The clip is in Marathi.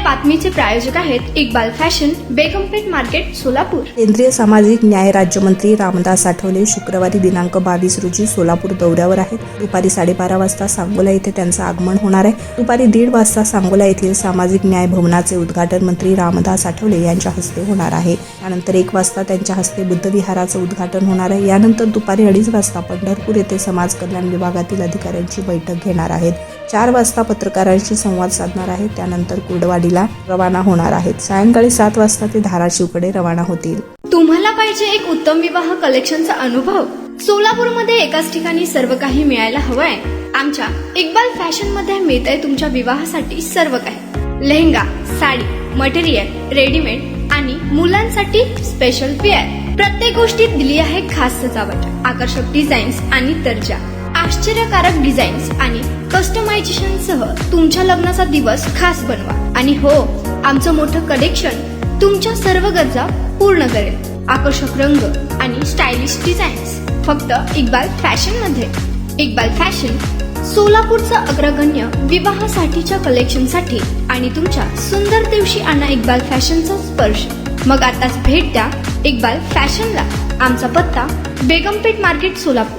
बातमीचे प्रायोजक आहेत इक्बाल फॅशन, बेगमपेठ मार्केट, सोलापूर। केंद्रीय सामाजिक न्याय राज्यमंत्री रामदास आठवले शुक्रवारी दिनांक 22 रोजी सोलापूर दौऱ्यावर आहेत। दुपारी 12:30 वाजता सांगोला येथे त्यांचं आगमन होणार आहे। दुपारी 1:30 वाजता सांगोला येथील सामाजिक न्याय भवनाचे उद्घाटन मंत्री रामदास आठवले यांच्या हस्ते होणार आहे। त्यानंतर 1 वाजता त्यांच्या हस्ते बुद्ध विहाराचं उद्घाटन होणार आहे। यानंतर दुपारी 2:30 वाजता पंढरपूर येथे समाज कल्याण विभागातील अधिकाऱ्यांची बैठक घेणार आहेत। 4 वाजता पत्रकारांशी संवाद साधणार आहेत। त्यानंतर कुर्डवाडीला रवाना होणार आहेत। सायंकाळी 7 वाजता ते धाराशिवकडे रवाना होतील। तुम्हाला पाहिजे एक उत्तम विवाह कलेक्शनचा अनुभव? सोलापूरमध्ये एकाच ठिकाणी सर्व काही मिळायला हवंय? आमच्या इक्बाल फॅशन मध्ये मिळतंय तुमच्या विवाहासाठी सर्व काही। लेहंगा, साडी, मटेरियल, रेडीमेड आणि मुलांसाठी स्पेशल वेअर। प्रत्येक गोष्टीत दिली आहे खास सजावट, आकर्षक डिझाईन्स आणि दर्जा, आश्चर्यकारक डिझाईन्स आणि कस्टमायझेशन सह तुमच्या लग्नाचा दिवस खास बनवा। आणि हो, आमचं मोठं कलेक्शन तुमच्या सर्व गरजा पूर्ण करेल। आकर्षक रंग आणि स्टायलिश डिझाईन्स फक्त इक्बाल फॅशन मध्ये। इक्बाल फॅशन सोलापूरचा अग्रगण्य विवाहासाठीच्या कलेक्शनसाठी आणि तुमच्या सुंदर दिवशी आणा इक्बाल फॅशनचा स्पर्श। मग आताच भेट द्या इक्बाल फॅशनला। आमचा पत्ता बेगमपेठ मार्केट, सोलापूर।